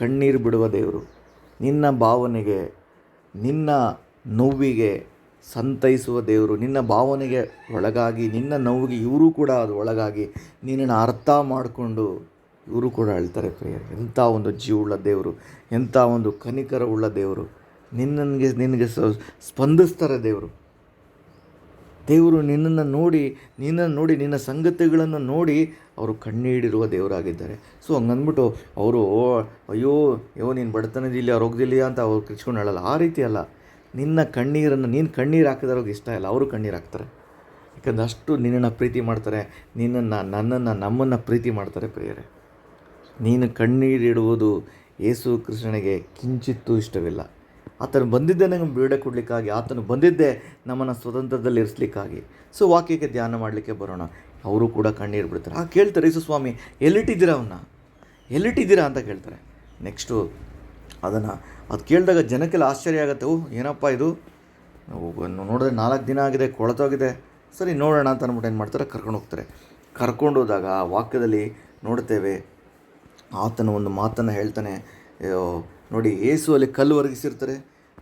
ಕಣ್ಣೀರು ಬಿಡುವ ದೇವರು, ನಿನ್ನ ಭಾವನೆಗೆ, ನಿನ್ನ ನೋವಿಗೆ ಸಂತೈಸುವ ದೇವರು, ನಿನ್ನ ಭಾವನೆಗೆ ಒಳಗಾಗಿ, ನಿನ್ನ ನೋವಿಗೆ ಇವರು ಕೂಡ ಅದು ಒಳಗಾಗಿ ನಿನ್ನನ್ನು ಅರ್ಥ ಮಾಡಿಕೊಂಡು ಇವರು ಕೂಡ ಅಳ್ತಾರೆ ಪ್ರಿಯರೇ. ಎಂಥ ಒಂದು ಜೀವವುಳ್ಳ ದೇವರು, ಎಂಥ ಒಂದು ಕನಿಕರವುಳ್ಳ ದೇವರು, ನಿನಗೆ ಸ್ಪಂದಿಸ್ತಾರೆ ದೇವರು. ನಿನ್ನನ್ನು ನೋಡಿ ನಿನ್ನ ಸಂಗತಿಗಳನ್ನು ನೋಡಿ ಅವರು ಕಣ್ಣೀಡಿರುವ ದೇವರಾಗಿದ್ದಾರೆ. ಹಂಗಂದ್ಬಿಟ್ಟು ಅವರು ಅಯ್ಯೋ ನೀನು ಬಡತನದಿಲ್ಲ, ರೋಗದಿಲ್ಲ ಅಂತ ಅವ್ರು ಕಿರ್ಚ್ಕೊಂಡು ಹೇಳಲ್ಲ. ಆ ರೀತಿ ಅಲ್ಲ. ನಿನ್ನ ಕಣ್ಣೀರನ್ನು, ನೀನು ಕಣ್ಣೀರು ಹಾಕಿದವ್ರಿಗೆ ಇಷ್ಟ ಇಲ್ಲ, ಅವರು ಕಣ್ಣೀರು ಹಾಕ್ತಾರೆ. ಯಾಕಂದರೆ ಅಷ್ಟು ನಿನ್ನನ್ನು ಪ್ರೀತಿ ಮಾಡ್ತಾರೆ, ನನ್ನನ್ನು ನಮ್ಮನ್ನು ಪ್ರೀತಿ ಮಾಡ್ತಾರೆ ಪ್ರಿಯರೇ. ನೀನು ಕಣ್ಣೀರಿಡುವುದು ಯೇಸು ಕೃಷ್ಣನಿಗೆ ಕಿಂಚಿತ್ತೂ ಇಷ್ಟವಿಲ್ಲ. ಆತನು ಬಂದಿದ್ದೇ ನಮಗೆ ಬಿಡುಗಡೆ ಕೊಡಲಿಕ್ಕಾಗಿ, ಆತನು ಬಂದಿದ್ದೇ ನಮ್ಮನ್ನು ಸ್ವತಂತ್ರದಲ್ಲಿ ಇರಿಸ್ಲಿಕ್ಕಾಗಿ. ವಾಕ್ಯಕ್ಕೆ ಧ್ಯಾನ ಮಾಡಲಿಕ್ಕೆ ಬರೋಣ. ಅವರು ಕೂಡ ಕಣ್ಣೀರು ಬಿಡ್ತಾರೆ. ಕೇಳ್ತಾರೆ, ಯೇಸು ಸ್ವಾಮಿ ಎಲ್ಲಿಟ್ಟಿದ್ದೀರಾ ಅಂತ ಕೇಳ್ತಾರೆ. ನೆಕ್ಸ್ಟು ಅದು ಕೇಳಿದಾಗ ಜನಕ್ಕೆಲ್ಲ ಆಶ್ಚರ್ಯ ಆಗುತ್ತೆ. ಏನಪ್ಪ ಇದು, ನೋಡಿದ್ರೆ 4 ದಿನ ಆಗಿದೆ, ಕೊಳತೋಗಿದೆ. ಸರಿ, ನೋಡೋಣ ಅಂತ ಅಂದ್ಬಿಟ್ಟು ಏನು ಮಾಡ್ತಾರೆ, ಕರ್ಕೊಂಡು ಹೋಗ್ತಾರೆ. ಕರ್ಕೊಂಡು ಹೋದಾಗ ವಾಕ್ಯದಲ್ಲಿ ನೋಡ್ತೇವೆ, ಆತನ ಒಂದು ಮಾತನ್ನು ಹೇಳ್ತಾನೆ. ನೋಡಿ, ಯೇಸು ಅಲ್ಲಿ ಕಲ್ಲು ಒರಗಿಸಿರ್ತಾರೆ,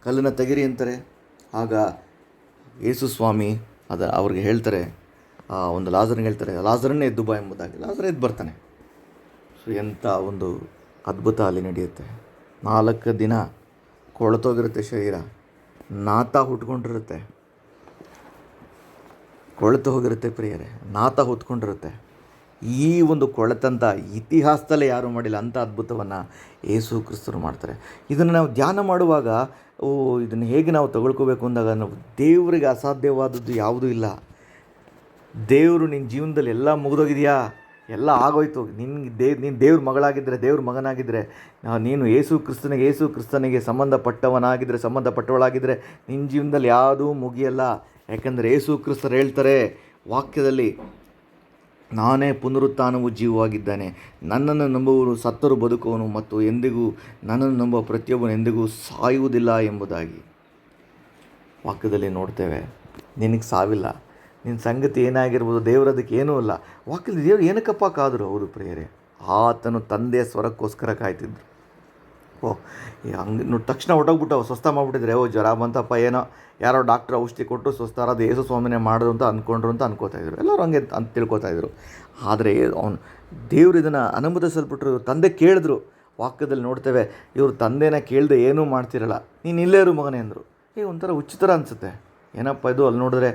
ಕಲ್ಲನ್ನು ತೆಗಿರಿ ಅಂತಾರೆ. ಆಗ ಯೇಸು ಸ್ವಾಮಿ ಅವ್ರಿಗೆ ಹೇಳ್ತಾರೆ, ಒಂದು ಲಾಜರನ್ನ ಹೇಳ್ತಾರೆ, ಲಾಜರನ್ನೇ ಎದ್ದು ಬಾ ಎಂಬುದಾಗಿ. ಲಾಜರ ಎದ್ದು ಬರ್ತಾನೆ. ಎಂಥ ಒಂದು ಅದ್ಭುತ ಅಲ್ಲಿ ನಡೆಯುತ್ತೆ. 4 ದಿನ ಕೊಳತೋಗಿರುತ್ತೆ ಶರೀರ, ನಾತ ಹುಟ್ಕೊಂಡಿರುತ್ತೆ, ಕೊಳೆತು ಹೋಗಿರುತ್ತೆ ಪ್ರಿಯರೇ, ನಾತ ಹೊತ್ಕೊಂಡಿರುತ್ತೆ. ಈ ಒಂದು ಕೊಳೆತಂಥ ಇತಿಹಾಸದಲ್ಲೇ ಯಾರೂ ಮಾಡಿಲ್ಲ ಅಂಥ ಅದ್ಭುತವನ್ನು ಯೇಸು ಕ್ರಿಸ್ತರು ಮಾಡ್ತಾರೆ. ಇದನ್ನು ನಾವು ಧ್ಯಾನ ಮಾಡುವಾಗ ಇದನ್ನು ಹೇಗೆ ನಾವು ತಗೊಳ್ಕೋಬೇಕು ಅಂದಾಗ, ನಾವು ದೇವರಿಗೆ ಅಸಾಧ್ಯವಾದದ್ದು ಯಾವುದೂ ಇಲ್ಲ. ದೇವರು ನಿನ್ನ ಜೀವನದಲ್ಲಿ ಎಲ್ಲ ಮುಗಿದೋಗಿದೆಯಾ, ಎಲ್ಲ ಆಗೋಯ್ತು. ನೀನು ದೇವ್ರ ಮಗಳಾಗಿದ್ದರೆ, ದೇವ್ರ ಮಗನಾಗಿದ್ದರೆ, ನೀನು ಯೇಸು ಕ್ರಿಸ್ತನಿಗೆ ಸಂಬಂಧಪಟ್ಟವಳಾಗಿದ್ದರೆ ನಿನ್ನ ಜೀವನದಲ್ಲಿ ಯಾವುದೂ ಮುಗಿಯಲ್ಲ. ಯಾಕೆಂದರೆ ಯೇಸು ಕ್ರಿಸ್ತರು ಹೇಳ್ತಾರೆ ವಾಕ್ಯದಲ್ಲಿ, ನಾನೇ ಪುನರುತ್ಥಾನವು ಜೀವವಾಗಿದ್ದಾನೆ, ನನ್ನನ್ನು ನಂಬುವವರು ಸತ್ತರೂ ಬದುಕುವನು ಮತ್ತು ಎಂದಿಗೂ ನನ್ನನ್ನು ನಂಬುವ ಪ್ರತಿಯೊಬ್ಬನು ಎಂದಿಗೂ ಸಾಯುವುದಿಲ್ಲ ಎಂಬುದಾಗಿ ವಾಕ್ಯದಲ್ಲಿ ನೋಡ್ತೇವೆ. ನಿನಗೆ ಸಾವಿಲ್ಲ, ನಿನ್ನ ಸಂಗತಿ ಏನಾಗಿರ್ಬೋದು, ದೇವರದಕ್ಕೆ ಏನೂ ಇಲ್ಲ. ವಾಕ್ಯದಲ್ಲಿ ದೇವರು ಏನಕ್ಕಪ್ಪ ಕಾದರು? ಹೌದು ಪ್ರಿಯರೇ, ಆತನು ತಂದೆಯ ಸ್ವರಕ್ಕೋಸ್ಕರ ಕಾಯ್ತಿದ್ರು. ಹಂಗೆ ನೋಡಿ ತಕ್ಷಣ ಹೊಟ್ಟೋಗ್ಬಿಟ್ಟು ಸ್ವಸ್ಥ ಮಾಡಿಬಿಟ್ಟಿದ್ರೆ, ಜ್ವರ ಬಂತಪ್ಪ, ಏನೋ ಯಾರೋ ಡಾಕ್ಟ್ರ್ ಔಷಧಿ ಕೊಟ್ಟು ಸ್ವಸ್ಥರಾದ ಯೇಸು ಸ್ವಾಮಿನೇ ಮಾಡಿದ್ರು ಅಂತ ಅಂದ್ಕೊಂಡ್ರು ಅಂತ ಅನ್ಕೋತಾಯಿದ್ರು. ಎಲ್ಲರೂ ಹಂಗೆ ಅಂತ ತಿಳ್ಕೊತಾಯಿದ್ರು. ಆದರೆ ದೇವರು ಇದನ್ನು ಅನುಮತಿಸಲ್ಪಟ್ಟರು. ತಂದೆ ಕೇಳಿದ್ರು, ವಾಕ್ಯದಲ್ಲಿ ನೋಡ್ತೇವೆ, ಇವರು ತಂದೆನ ಕೇಳದೆ ಏನೂ ಮಾಡ್ತಿರಲ್ಲ, ನೀನು ಇಲ್ಲೇ ಇರು ಮಗನೇ ಅಂದರು. ಒಂಥರ ಉಚಿತರ ಅನಿಸುತ್ತೆ. ಏನಪ್ಪ ಇದು, ಅಲ್ಲಿ ನೋಡಿದ್ರೆ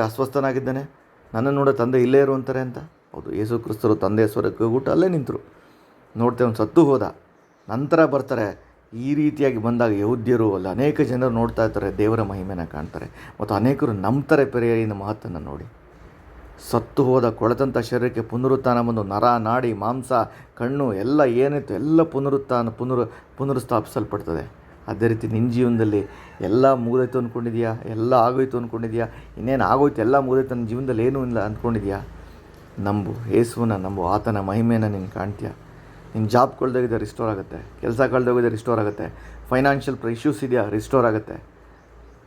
ಅಸ್ವಸ್ಥನಾಗಿದ್ದಾನೆ, ನನ್ನನ್ನು ನೋಡೋ ತಂದೆ ಇಲ್ಲೇ ಇರು ಅಂತಾರೆ ಅಂತ. ಹೌದು, ಯೇಸು ಕ್ರಿಸ್ತರು ತಂದೆಯ ಸ್ವರಕ್ಕೆ ಹೋಗ್ಬಿಟ್ಟು ಅಲ್ಲೇ ನಿಂತರು. ನೋಡ್ತೇವೆ ಅವ್ನು ಸತ್ತು ಹೋದ. ನಂತರ ಬರ್ತಾರೆ, ಈ ರೀತಿಯಾಗಿ ಬಂದಾಗ ಯಹೂದ್ಯರು ಅಲ್ಲಿ ಅನೇಕ ಜನರು ನೋಡ್ತಾ ಇರ್ತಾರೆ, ದೇವರ ಮಹಿಮೆನ ಕಾಣ್ತಾರೆ ಮತ್ತು ಅನೇಕರು ನಂಬ್ತಾರೆ. ಪೆರಿಯರಿನ ಮಹತ್ತನ್ನು ನೋಡಿ, ಸತ್ತು ಹೋದ ಕೊಳೆತಂಥ ಶರೀರಕ್ಕೆ ಪುನರುತ್ಥಾನ ಬಂದು ನರ ನಾಡಿ ಮಾಂಸ ಕಣ್ಣು ಎಲ್ಲ ಏನಿತ್ತು ಎಲ್ಲ ಪುನರುಸ್ಥಾಪಿಸಲ್ಪಡ್ತದೆ. ಅದೇ ರೀತಿ ನಿನ್ನ ಜೀವನದಲ್ಲಿ ಎಲ್ಲ ಮುಗಿದೋಯ್ತು ಅಂದ್ಕೊಂಡಿದ್ಯಾ? ಎಲ್ಲ ಆಗೋಯ್ತು ಅಂದ್ಕೊಂಡಿದ್ಯಾ? ಇನ್ನೇನು ಆಗೋಯ್ತು, ಎಲ್ಲ ಮುಗಿದೋಯ್ತು, ನನ್ನ ಜೀವನದಲ್ಲಿ ಏನೂ ಇಲ್ಲ ಅಂದ್ಕೊಂಡಿದ್ಯಾ? ನಂಬು, ಯೇಸುವನ್ನ ನಂಬು, ಆತನ ಮಹಿಮೆಯನ್ನು ನೀನು ಕಾಣ್ತೀಯ. ನಿನ್ನ ಜಾಬ್ ಕಳೆದೋಗಿದೆ, ರಿಸ್ಟೋರ್ ಆಗುತ್ತೆ. ಕೆಲಸ ಕಳೆದೋಗಿದೆ, ರಿಸ್ಟೋರ್ ಆಗುತ್ತೆ. ಫೈನಾನ್ಷಿಯಲ್ ಇಶ್ಯೂಸ್ ಇದೆಯಾ, ರಿಸ್ಟೋರ್ ಆಗುತ್ತೆ.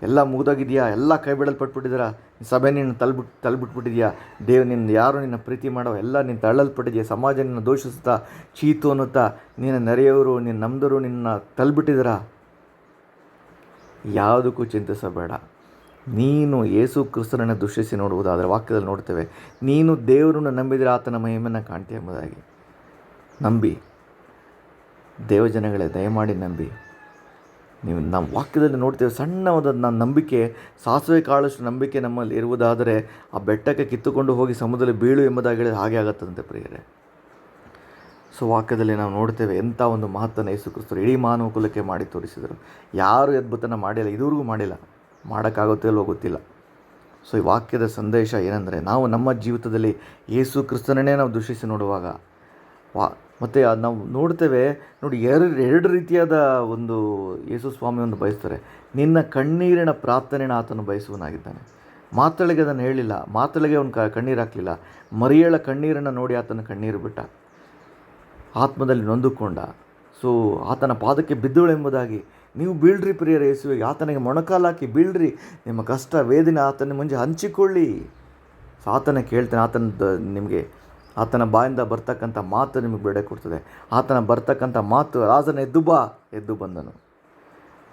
ಎಲ್ಲ ಮುಗಿದೋಗಿದೆಯಾ, ಎಲ್ಲ ಕೈ ಬಿಡಲ್ಪಟ್ಬಿಟ್ಟಿದ್ದೀರಾ, ಸಭೆ ನಿನ್ನ ತಳ್ಳಿಬಿಟ್ಬಿಟ್ಟಿದ್ಯಾ, ನಿನ್ನ ಯಾರು ನಿನ್ನ ಪ್ರೀತಿ ಮಾಡೋ ಎಲ್ಲ ನೀನು ತಳ್ಳಲ್ಪಟ್ಟಿದೆಯಾ, ಸಮಾಜ ನಿನ್ನ ದೋಷಿಸುತ್ತಾ ಚೀತು ಅನ್ನುತ್ತಾ ನಿನ್ನ ನೆರೆಯವರು ನಿನ್ನ ನಮ್ದರು ನಿನ್ನ ತಳ್ಳಿಬಿಟ್ಟಿದ್ದೀರಾ, ಯಾವುದಕ್ಕೂ ಚಿಂತಿಸಬೇಡ. ನೀನು ಯೇಸು ಕ್ರಿಸ್ತನನ್ನು ದೃಷ್ಟಿಸಿ ನೋಡುವುದಾದರೆ ವಾಕ್ಯದಲ್ಲಿ ನೋಡ್ತೇವೆ, ನೀನು ದೇವರನ್ನು ನಂಬಿದರೆ ಆತನ ಮಹಿಮೆಯನ್ನು ಕಾಣ್ತೀಯ ಎಂಬುದಾಗಿ. ನಂಬಿ, ದೇವಜನಗಳೇ ದಯಮಾಡಿ ನಂಬಿ. ನೀವು ನಮ್ಮ ವಾಕ್ಯದಲ್ಲಿ ನೋಡ್ತೇವೆ, ಸಣ್ಣವಾದ ನಂಬಿಕೆ, ಸಾಸಿವೆ ಕಾಳಷ್ಟು ನಂಬಿಕೆ ನಮ್ಮಲ್ಲಿ ಇರುವುದಾದರೆ ಆ ಬೆಟ್ಟಕ್ಕೆ ಕಿತ್ತುಕೊಂಡು ಹೋಗಿ ಸಮುದ್ರದಲ್ಲಿ ಬೀಳು ಎಂಬುದಾಗಿ ಹೇಳಿದ್ರೆ ಹಾಗೆ ಆಗತ್ತಂತೆ ಪ್ರಿಯರೇ. ಸೊ ವಾಕ್ಯದಲ್ಲಿ ನಾವು ನೋಡ್ತೇವೆ ಎಂಥ ಒಂದು ಮಹತ್ತನ್ನು ಯೇಸು ಕ್ರಿಸ್ತರು ಇಡೀ ಮಾನವ ಕುಲಕ್ಕೆ ಮಾಡಿ ತೋರಿಸಿದರು. ಯಾರು ಅದ್ಭುತನ ಮಾಡಿಲ್ಲ, ಇದುವರೆಗೂ ಮಾಡಿಲ್ಲ, ಮಾಡೋಕ್ಕಾಗುತ್ತೋ ಇಲ್ವೋ ಗೊತ್ತಿಲ್ಲ. ಸೊ ಈ ವಾಕ್ಯದ ಸಂದೇಶ ಏನಂದರೆ, ನಾವು ನಮ್ಮ ಜೀವಿತದಲ್ಲಿ ಯೇಸು ಕ್ರಿಸ್ತನನ್ನೇ ನಾವು ದೃಷ್ಟಿಸಿ ನೋಡುವಾಗ ಮತ್ತು ನಾವು ನೋಡ್ತೇವೆ ನೋಡಿ, ಎರಡು ರೀತಿಯಾದ ಒಂದು ಯೇಸು ಸ್ವಾಮಿಯನ್ನು ಬಯಸ್ತಾರೆ. ನಿನ್ನ ಕಣ್ಣೀರಿನ ಪ್ರಾರ್ಥನೆನ ಆತನು ಬಯಸುವನಾಗಿದ್ದಾನೆ. ಮಾತಳಿಗೆ ಅದನ್ನು ಹೇಳಿಲ್ಲ, ಮಾತಳಿಗೆ ಅವನು ಕಣ್ಣೀರು ಹಾಕಲಿಲ್ಲ. ಮರಿಯಳ ಕಣ್ಣೀರನ್ನು ನೋಡಿ ಆತನ ಕಣ್ಣೀರು ಬಿಟ್ಟ, ಆತ್ಮದಲ್ಲಿ ನೊಂದುಕೊಂಡ. ಸೊ ಆತನ ಪಾದಕ್ಕೆ ಬಿದ್ದಳೆಂಬುದಾಗಿ ನೀವು ಬೀಳ್ರಿ ಪ್ರಿಯರ ಯೇಸುವಿಗೆ, ಆತನಿಗೆ ಮೊಣಕಾಲಾಕಿ ಬೀಳ್ರಿ, ನಿಮ್ಮ ಕಷ್ಟ ವೇದನೆ ಆತನ ಮುಂಚೆ ಹಂಚಿಕೊಳ್ಳಿ. ಸೊ ಆತನ ಕೇಳ್ತಾನೆ, ನಿಮಗೆ ಆತನ ಬಾಯಿಂದ ಬರ್ತಕ್ಕಂಥ ಮಾತು ನಿಮಗೆ ಬಿಡುಗಡೆ ಕೊಡ್ತದೆ. ಆತನ ಬರ್ತಕ್ಕಂಥ ಮಾತು, ಲಾಜರನೇ ಎದ್ದು ಬಾ, ಎದ್ದು ಬಂದನು.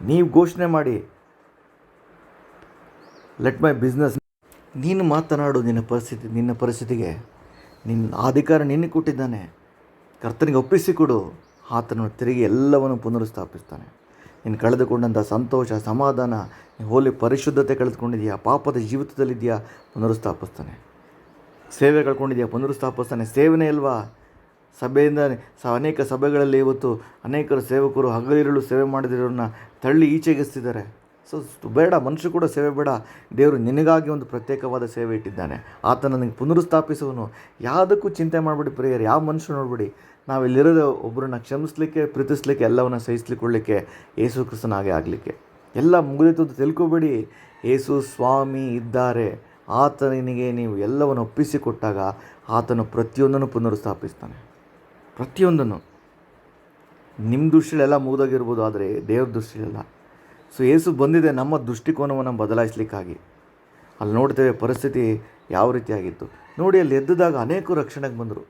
ನೀವು ಘೋಷಣೆ ಮಾಡಿ, ಲೆಟ್ ಮೈ ಬಿಸ್ನೆಸ್, ನೀನು ಮಾತನಾಡು. ನಿನ್ನ ಪರಿಸ್ಥಿತಿಗೆ ನಿನ್ನ ಅಧಿಕಾರ ನಿನಗೆ ಕೊಟ್ಟಿದ್ದಾನೆ. ಕರ್ತನಿಗೆ ಒಪ್ಪಿಸಿಕೊಡು, ಆತನು ತಿರುಗಿ ಎಲ್ಲವನ್ನು ಪುನರುಸ್ಥಾಪಿಸ್ತಾನೆ. ನೀನು ಕಳೆದುಕೊಂಡಂಥ ಸಂತೋಷ, ಸಮಾಧಾನ, ಹೋಲಿ ಪರಿಶುದ್ಧತೆ ಕಳೆದುಕೊಂಡಿದೆಯಾ, ಪಾಪದ ಜೀವಿತದಲ್ಲಿದೆಯಾ, ಪುನರುಸ್ಥಾಪಿಸ್ತಾನೆ. ಸೇವೆ ಕಳ್ಕೊಂಡಿದೆಯಾ, ಪುನರುಸ್ಥಾಪಿಸ್ತಾನೆ. ಸೇವನೆ ಅಲ್ವಾ, ಸಭೆಯಿಂದ ಅನೇಕ ಸಭೆಗಳಲ್ಲಿ ಇವತ್ತು ಅನೇಕರು ಸೇವಕರು ಹಗಲಿರುಳು ಸೇವೆ ಮಾಡಿದಿರೋರನ್ನ ತಳ್ಳಿ ಈಚೆಗಿಸ್ತಿದ್ದಾರೆ. ಸೊ ಬೇಡ, ಮನುಷ್ಯ ಕೂಡ ಸೇವೆ ಬೇಡ. ದೇವರು ನಿನಗಾಗಿ ಒಂದು ಪ್ರತ್ಯೇಕವಾದ ಸೇವೆ ಇಟ್ಟಿದ್ದಾನೆ. ಆತ ನನಗೆ ಪುನರುಸ್ಥಾಪಿಸುವನು. ಯಾವುದಕ್ಕೂ ಚಿಂತೆ ಮಾಡಬೇಡಿ ಪ್ರಿಯರು, ಯಾವ ಮನುಷ್ಯ ನೋಡಬೇಡಿ. ನಾವಿಲ್ಲಿರೋದು ಒಬ್ಬರನ್ನ ಕ್ಷಮಿಸಲಿಕ್ಕೆ, ಪ್ರೀತಿಸಲಿಕ್ಕೆ, ಎಲ್ಲವನ್ನ ಸಹಿಸಲಿಕ್ಕೆ, ಯೇಸು ಕ್ರಿಸ್ತನಾಗೆ ಆಗಲಿಕ್ಕೆ. ಎಲ್ಲ ಮುಗಿದಿತ್ತು ಅಂತ ತಿಳ್ಕೊಬೇಡಿ. ಯೇಸು ಸ್ವಾಮಿ ಇದ್ದಾರೆ. ಆತನಿಗೆ ನೀವು ಎಲ್ಲವನ್ನು ಒಪ್ಪಿಸಿಕೊಟ್ಟಾಗ ಆತನು ಪ್ರತಿಯೊಂದನ್ನು ಪುನರುಸ್ಥಾಪಿಸ್ತಾನೆ. ಪ್ರತಿಯೊಂದನ್ನು. ನಿಮ್ಮ ದೃಷ್ಟಿಯಲ್ಲೆಲ್ಲ ಮುಗಿದೋಗಿರ್ಬೋದು, ಆದರೆ ದೇವ್ರ ದೃಷ್ಟಿಯಲ್ಲ. ಸೊ ಯೇಸು ಬಂದಿದೆ ನಮ್ಮ ದೃಷ್ಟಿಕೋನವನ್ನು ಬದಲಾಯಿಸಲಿಕ್ಕಾಗಿ. ಅಲ್ಲಿ ನೋಡ್ತೇವೆ ಪರಿಸ್ಥಿತಿ ಯಾವ ರೀತಿಯಾಗಿತ್ತು ನೋಡಿ. ಅಲ್ಲಿ ಎದ್ದಾಗ ಅನೇಕರು ರಕ್ಷಣೆಗೆ ಬಂದರು.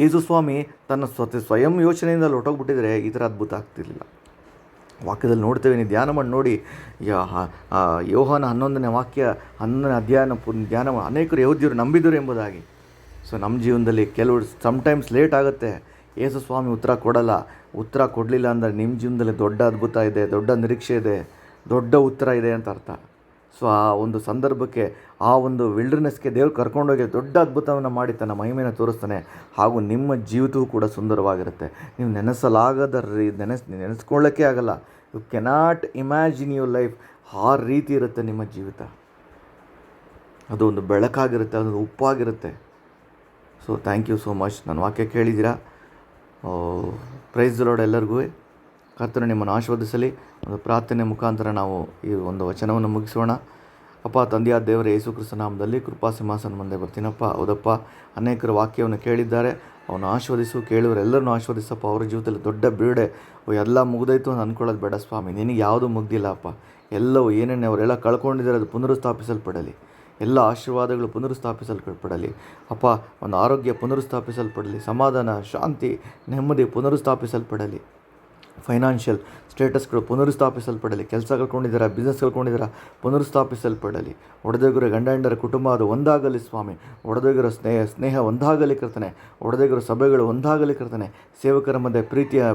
ಯೇಸು ಸ್ವಾಮಿ ತನ್ನ ಸ್ವಯಂ ಯೋಚನೆಯಿಂದ ಅಲ್ಲಿ ಹೊಟ್ಟೋಗ್ಬಿಟ್ಟಿದ್ರೆ ಈ ಥರ ಅದ್ಭುತ ಆಗ್ತಿರಲಿಲ್ಲ. ವಾಕ್ಯದಲ್ಲಿ ನೋಡ್ತೇವೆ, ನೀವು ಧ್ಯಾನ ಮಾಡಿ ನೋಡಿ. ಯೋಹಾನ 11ನೇ ವಾಕ್ಯ 11ನೇ ಧ್ಯಾನ ಅನೇಕರು ಯಹೂದ್ಯರು ನಂಬಿದರು ಎಂಬುದಾಗಿ. ಸೊ ನಮ್ಮ ಜೀವನದಲ್ಲಿ ಕೆಲವರು ಸಮ್ಟೈಮ್ಸ್ ಲೇಟ್ ಆಗುತ್ತೆ. ಯೇಸು ಸ್ವಾಮಿ ಉತ್ತರ ಕೊಡಲ್ಲ. ಉತ್ತರ ಕೊಡಲಿಲ್ಲ ಅಂದರೆ ನಿಮ್ಮ ಜೀವನದಲ್ಲಿ ದೊಡ್ಡ ಅದ್ಭುತ ಇದೆ, ದೊಡ್ಡ ನಿರೀಕ್ಷೆ ಇದೆ, ದೊಡ್ಡ ಉತ್ತರ ಇದೆ ಅಂತ ಅರ್ಥ. ಸೊ ಆ ಒಂದು ಸಂದರ್ಭಕ್ಕೆ, ಆ ಒಂದು ವಿಲ್ಡರ್ನೆಸ್ಗೆ ದೇವ್ರು ಕರ್ಕೊಂಡೋಗಿ ದೊಡ್ಡ ಅದ್ಭುತವನ್ನು ಮಾಡಿ ತನ್ನ ಮಹಿಮೆಯನ್ನು ತೋರಿಸ್ತಾನೆ. ಹಾಗೂ ನಿಮ್ಮ ಜೀವಿತವೂ ಕೂಡ ಸುಂದರವಾಗಿರುತ್ತೆ. ನೀವು ನೆನೆಸ್ಕೊಳ್ಳೋಕ್ಕೆ ಆಗಲ್ಲ. You cannot imagine your life. ಆ ರೀತಿ ಇರುತ್ತೆ ನಿಮ್ಮ ಜೀವಿತ. ಅದು ಒಂದು ಬೆಳಕಾಗಿರುತ್ತೆ, ಅದೊಂದು ಉಪ್ಪಾಗಿರುತ್ತೆ. So thank you so much. ನನ್ನ ವಾಕ್ಯ ಕೇಳಿದ್ದೀರಾ. ಪ್ರೈಸ್ ದಿ ಲಾರ್ಡ್ ಎಲ್ಲರಿಗೂ. ಕರ್ತನು ನಿಮ್ಮನ್ನು ಆಶೀರ್ವದಿಸಲಿ. ಒಂದು ಪ್ರಾರ್ಥನೆ ಮುಖಾಂತರ ನಾವು ಈ ಒಂದು ವಚನವನ್ನು ಮುಗಿಸೋಣ. ಅಪ್ಪ, ತಂದೆಯಾದ ದೇವರ ಯೇಸು ಕ್ರಿಸ್ತ ನಾಮದಲ್ಲಿ ಕೃಪಾ ಸಿಂಹಾಸನ ಮುಂದೆ ಬರ್ತೀನಪ್ಪ. ಹೌದಪ್ಪ, ಅನೇಕರು ವಾಕ್ಯವನ್ನು ಕೇಳಿದ್ದಾರೆ, ಅವನು ಆಶೀರ್ವದಿಸು. ಕೇಳುವರೆಲ್ಲರನ್ನೂ ಆಶೀರ್ವದಿಸಪ್ಪ. ಅವರ ಜೀವಿತದಲ್ಲಿ ದೊಡ್ಡ ಬೀಡೆ ಎಲ್ಲ ಮುಗಿದೋಯ್ತು ಅಂತ ಅಂದ್ಕೊಳ್ಳೋದು ಬೇಡ ಸ್ವಾಮಿ. ನಿನಗೆ ಯಾವುದೂ ಮುಗ್ದಿಲ್ಲಪ್ಪ. ಎಲ್ಲವೂ ಏನೇನು ಅವರೆಲ್ಲ ಕಳ್ಕೊಂಡಿದ್ದಾರೆ ಅದು ಪುನರುಸ್ಥಾಪಿಸಲ್ಪಡಲಿ. ಎಲ್ಲ ಆಶೀರ್ವಾದಗಳು ಪುನರುಸ್ಥಾಪಿಸಲ್ಪಡಲಿ ಅಪ್ಪ. ಒಂದು ಆರೋಗ್ಯ ಪುನರುಸ್ಥಾಪಿಸಲ್ಪಡಲಿ. ಸಮಾಧಾನ, ಶಾಂತಿ, ನೆಮ್ಮದಿ ಪುನರುಸ್ಥಾಪಿಸಲ್ಪಡಲಿ. ಫೈನಾನ್ಷಿಯಲ್ ಸ್ಟೇಟಸ್ಗಳು ಪುನರುಸ್ಥಾಪಿಸಲ್ಪಡಲಿ. ಕೆಲಸ ಕಳ್ಕೊಂಡಿದ್ದೀರಾ, ಬಿಸ್ನೆಸ್ ಕಳ್ಕೊಂಡಿದ್ದೀರಾ, ಪುನರುಸ್ಥಾಪಿಸಲ್ಪಡಲಿ. ಒಡೆದೋಗಿರೋ ಗಂಡ ಹೆಂಡರ ಕುಟುಂಬ ಅದು ಒಂದಾಗಲಿ ಸ್ವಾಮಿ. ಒಡೆದೋಗಿರೋ ಸ್ನೇಹ ಒಂದಾಗಲಿ ಕರ್ತನೆ. ಒಡೆದೋಗಿರೋ ಸಭೆಗಳು ಒಂದಾಗಲಿ ಕರ್ತನೆ. ಸೇವಕರ ಮಧ್ಯೆ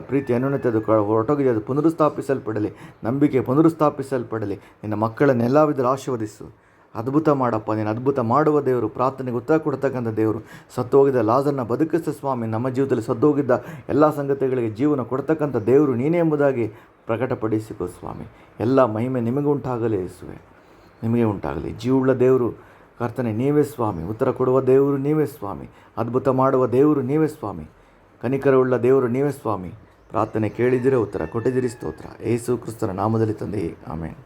ಪ್ರೀತಿ ಅನ್ಯೋನ್ಯತೆ ಅದು ಹೊರಟೋಗಿದೆ, ಅದು ಪುನರುಸ್ಥಾಪಿಸಲ್ಪಡಲಿ. ನಂಬಿಕೆ ಪುನರುಸ್ಥಾಪಿಸಲ್ಪಡಲಿ. ನಿನ್ನ ಮಕ್ಕಳನ್ನೆಲ್ಲ ವಿಧದಲ್ಲಿ ಆಶೀರ್ವದಿಸು. ಅದ್ಭುತ ಮಾಡಪ್ಪ, ನೀನು ಅದ್ಭುತ ಮಾಡುವ ದೇವರು, ಪ್ರಾರ್ಥನೆಗೆ ಉತ್ತರ ಕೊಡ್ತಕ್ಕಂಥ ದೇವರು. ಸತ್ತು ಹೋಗಿದ್ದ ಲಾಜರನ್ನ ಬದುಕಿಸ ಸ್ವಾಮಿ. ನಮ್ಮ ಜೀವಿತದಲ್ಲಿ ಸತ್ತು ಹೋಗಿದ್ದ ಎಲ್ಲ ಸಂಗತಿಗಳಿಗೆ ಜೀವನ ಕೊಡ್ತಕ್ಕಂಥ ದೇವರು ನೀನೇ ಎಂಬುದಾಗಿ ಪ್ರಕಟಪಡಿಸಿಕೋ ಸ್ವಾಮಿ. ಎಲ್ಲ ಮಹಿಮೆ ನಿಮಗೆ ಉಂಟಾಗಲಿ ಯೇಸುವೆ, ನಿಮಗೆ ಉಂಟಾಗಲಿ. ಜೀವುಳ್ಳ ದೇವರು ಕರ್ತನೆ ನೀವೇ ಸ್ವಾಮಿ. ಉತ್ತರ ಕೊಡುವ ದೇವರು ನೀವೇ ಸ್ವಾಮಿ. ಅದ್ಭುತ ಮಾಡುವ ದೇವರು ನೀವೇ ಸ್ವಾಮಿ. ಕನಿಕರವುಳ್ಳ ದೇವರು ನೀವೇ ಸ್ವಾಮಿ. ಪ್ರಾರ್ಥನೆ ಕೇಳಿದಿರೋ ಉತ್ತರ ಕೊಟ್ಟಿದ್ದೀರಿ. ಸ್ತೋತ್ರ. ಯೇಸು ಕ್ರಿಸ್ತನ ನಾಮದಲ್ಲಿ ತಂದೆಯೇ, ಆಮೆನ್.